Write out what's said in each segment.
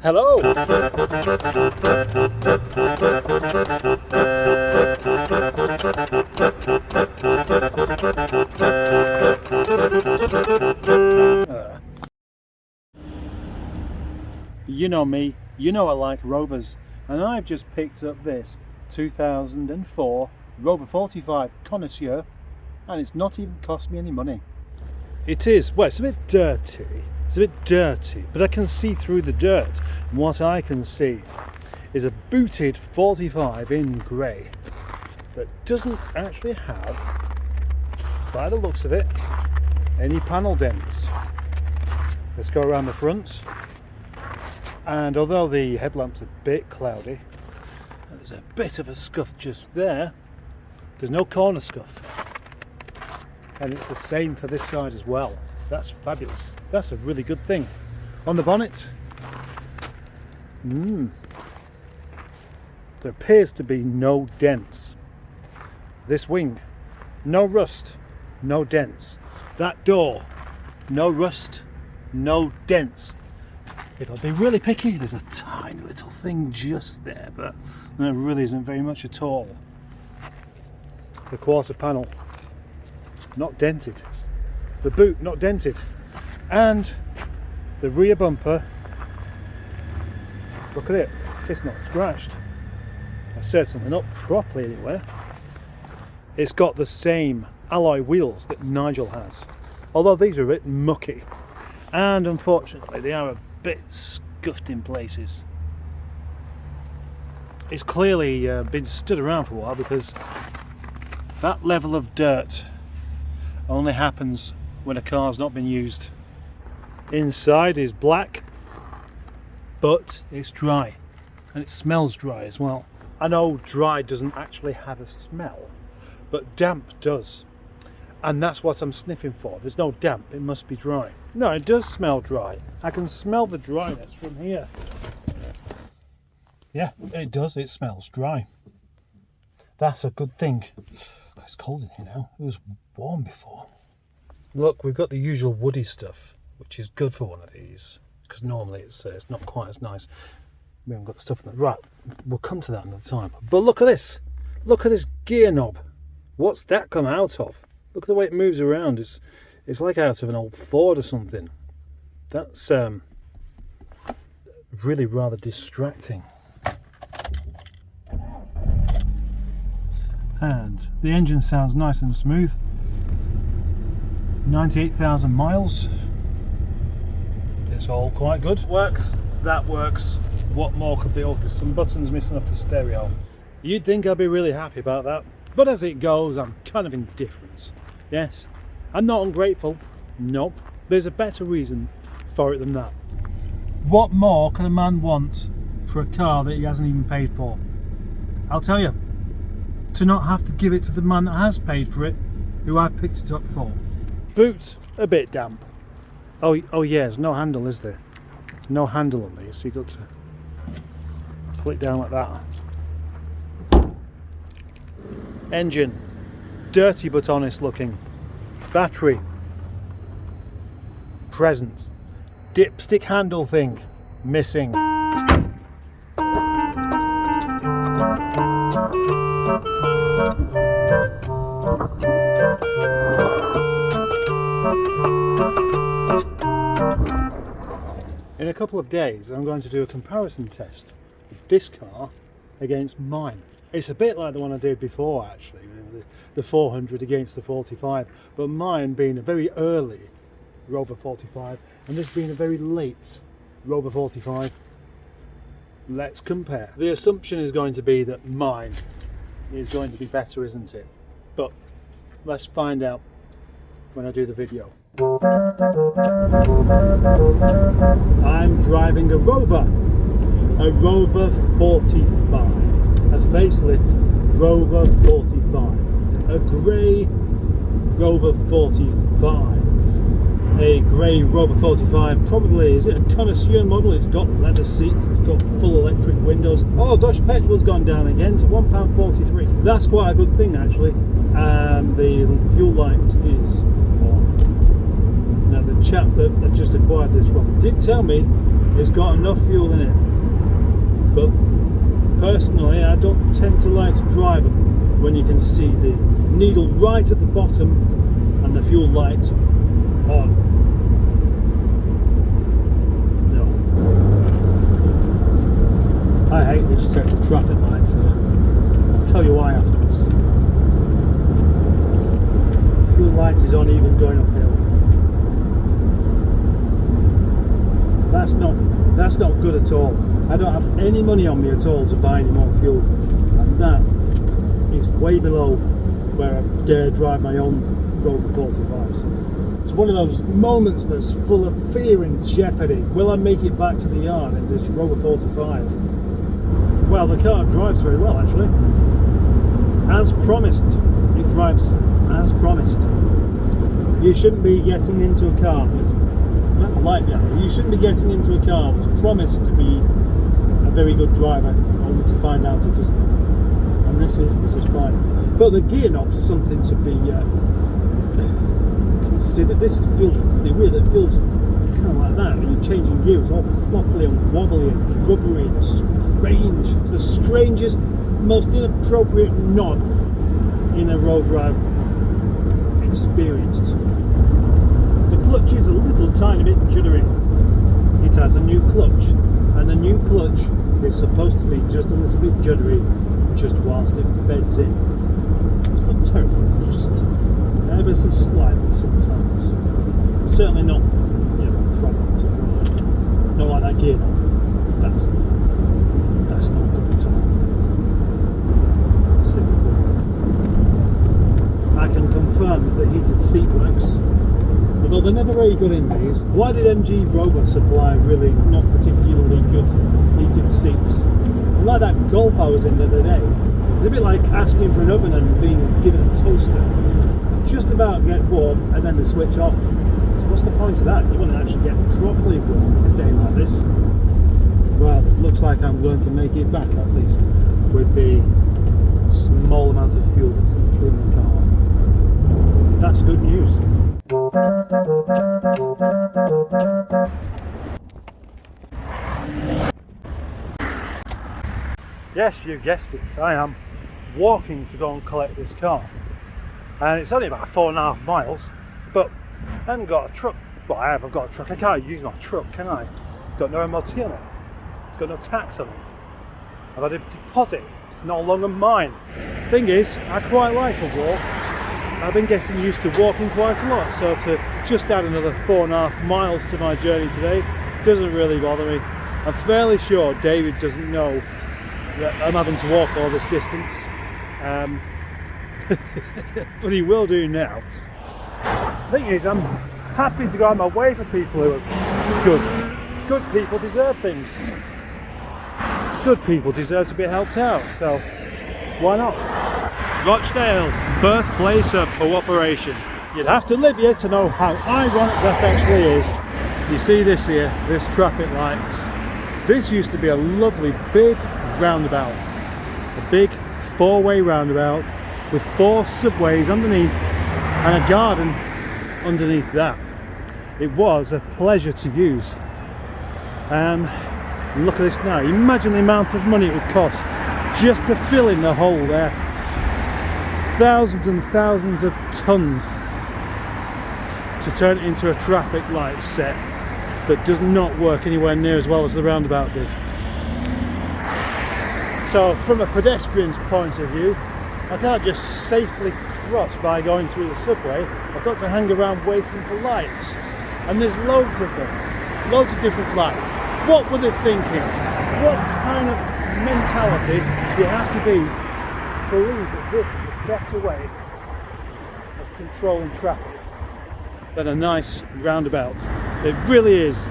Hello! You know me, you know I like Rovers, and I've just picked up this 2004 Rover 45 Connoisseur, and it's not even cost me any money. It is, well, it's a bit dirty, but I can see through the dirt. And what I can see is a booted 45 in grey that doesn't actually have, by the looks of it, any panel dents. Let's go around the front, and although the headlamp's a bit cloudy, and there's a bit of a scuff just there, there's no corner scuff. And it's the same for this side as well. That's fabulous. That's a really good thing. On the bonnet, there appears to be no dents. This wing, no rust, no dents. That door, no rust, no dents. If I'll be really picky, there's a tiny little thing just there, but there really isn't very much at all. The quarter panel, not dented. The boot, not dented. And the rear bumper, look at it, it's not scratched. Certainly not properly anywhere. It's got the same alloy wheels that Nigel has, although these are a bit mucky. And unfortunately, they are a bit scuffed in places. It's clearly been stood around for a while, because that level of dirt only happens when a car's not been used. Inside is black, but it's dry, and it smells dry as well. I know dry doesn't actually have a smell, but damp does, and that's what I'm sniffing for. There's no damp, it must be dry. No, it does smell dry. I can smell the dryness from here. Yeah, it does, it smells dry. That's a good thing. It's cold in here now. It was warm before. Look, we've got the usual woody stuff, which is good for one of these, because normally it's not quite as nice. We haven't got the stuff in the right. We'll come to that another time. But look at this. Look at this gear knob. What's that come out of? Look at the way it moves around. It's like out of an old Ford or something. That's really rather distracting. And the engine sounds nice and smooth. 98,000 miles. It's all quite good. Works. That works. What more could be? Oh, there's some buttons missing off the stereo. You'd think I'd be really happy about that, but as it goes, I'm kind of indifferent. Yes, I'm not ungrateful. Nope. There's a better reason for it than that. What more can a man want for a car that he hasn't even paid for? I'll tell you. To not have to give it to the man that has paid for it, who I picked it up for. Boot, a bit damp. Oh yeah, there's no handle, is there? No handle on these, so you've got to pull it down like that. Engine, dirty but honest looking. Battery, present. Dipstick handle thing, missing. In a couple of days, I'm going to do a comparison test of this car against mine. It's a bit like the one I did before, actually, the 400 against the 45, but mine being a very early Rover 45 and this being a very late Rover 45. Let's compare. The assumption is going to be that mine is going to be better, isn't it? But let's find out when I do the video. I'm driving a Rover 45, a facelift Rover 45, a grey Rover 45, a grey Rover 45, probably, is it a Connoisseur model? It's got leather seats, it's got full electric windows. Oh gosh, petrol's gone down again to £1.43. That's quite a good thing actually, and the fuel light is on. Now the chap that just acquired this from did tell me it's got enough fuel in it. But personally, I don't tend to like to drive them when you can see the needle right at the bottom and the fuel light on. No. I hate this set of traffic lights here. I'll tell you why afterwards. Fuel light is on even going uphill. That's not good at all. I don't have any money on me at all to buy any more fuel, and that is way below where I dare drive my own Rover 45s. It's one of those moments that's full of fear and jeopardy. Will I make it back to the yard in this Rover 45? Well, the car drives very well actually. As promised, it drives as promised. You shouldn't be getting into a car that's like that. You shouldn't be getting into a car that's promised to be a very good driver, only to find out it isn't. And this is fine. But the gear knob's something to be considered. This feels really weird. It feels kind of like that. When you're changing gear, it's all floppy and wobbly and rubbery and strange. It's the strangest, most inappropriate knob in a Rover I've experienced. The clutch is a little tiny bit juddery. It has a new clutch, and the new clutch is supposed to be just a little bit juddery just whilst it beds in. It's not terrible, it's just ever so slightly sometimes. Certainly not, you know, a problem to drive. Not like that gear knob. That's not good at all. I can confirm that the heated seat works, although they're never very good in these. Why did MG Rover supply really not particularly good heated seats? Like that Golf I was in the other day. It's a bit like asking for an oven and being given a toaster. Just about get warm and then they switch off. So what's the point of that? You want to actually get properly warm on a day like this. Well, it looks like I'm going to make it back at least with the small amount of fuel that's actually in the car. That's good news. Yes, you guessed it, I am walking to go and collect this car, and it's only about 4.5 miles, but I haven't got a truck. Well, I've got a truck. I can't use my truck, can I? It's got no MOT on it, it's got no tax on it, I've had a deposit, it's no longer mine. Thing is, I quite like a walk. I've been getting used to walking quite a lot, so to just add another 4.5 miles to my journey today doesn't really bother me. I'm fairly sure David doesn't know that I'm having to walk all this distance, but he will do now. The thing is, I'm happy to go out of my way for people who are good. Good people deserve things. Good people deserve to be helped out, so why not? Rochdale, birthplace of cooperation. You'd have to live here to know how ironic that actually is. You see this here, this traffic lights. This used to be a lovely big roundabout. A big 4-way roundabout with 4 subways underneath and a garden underneath that. It was a pleasure to use. Look at this now. Imagine the amount of money it would cost just to fill in the hole there. Thousands and thousands of tons to turn it into a traffic light set that does not work anywhere near as well as the roundabout did. So from a pedestrian's point of view, I can't just safely cross by going through the subway. I've got to hang around waiting for lights, and there's loads of them, loads of different lights. What were they thinking? What kind of mentality do you have to be to believe that this is a better way of controlling traffic than a nice roundabout? It really is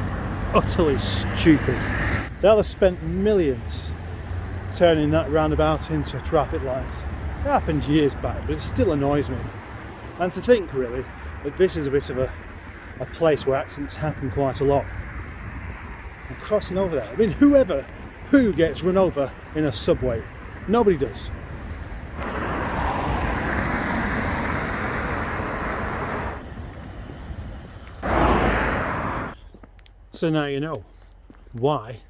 utterly stupid. They'll have spent millions turning that roundabout into traffic lights. It happened years back, but it still annoys me. And to think really that this is a bit of a place where accidents happen quite a lot. And crossing over there, I mean, who gets run over in a subway? Nobody does. So now you know. why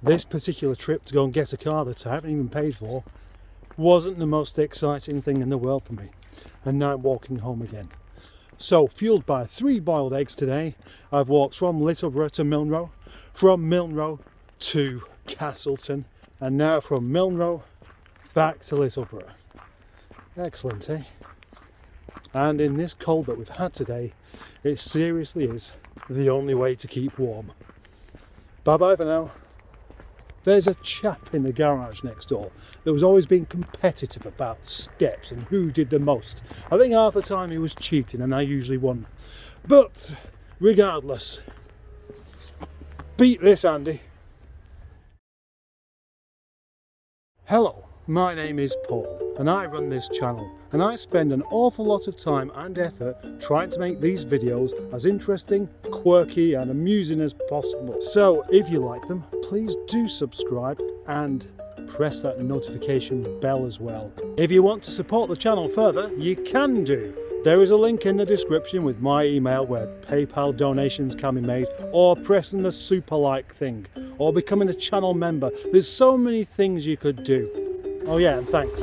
this particular trip to go and get a car that I haven't even paid for wasn't the most exciting thing in the world for me. And now I'm walking home again. So, fueled by 3 boiled eggs today, I've walked from Littleborough to Milnrow, from Milnrow to Castleton, and now from Milnrow back to Littleborough. Excellent, eh? And in this cold that we've had today, it seriously is the only way to keep warm. Bye bye for now. There's a chap in the garage next door that was always being competitive about steps and who did the most. I think half the time he was cheating and I usually won. But regardless, beat this, Andy. Hello, my name is Paul and I run this channel, and I spend an awful lot of time and effort trying to make these videos as interesting, quirky and amusing as possible. So if you like them, please do subscribe and press that notification bell as well. If you want to support the channel further, you can do. There is a link in the description with my email where PayPal donations can be made, or pressing the super like thing, or becoming a channel member. There's so many things you could do. Oh yeah, and thanks.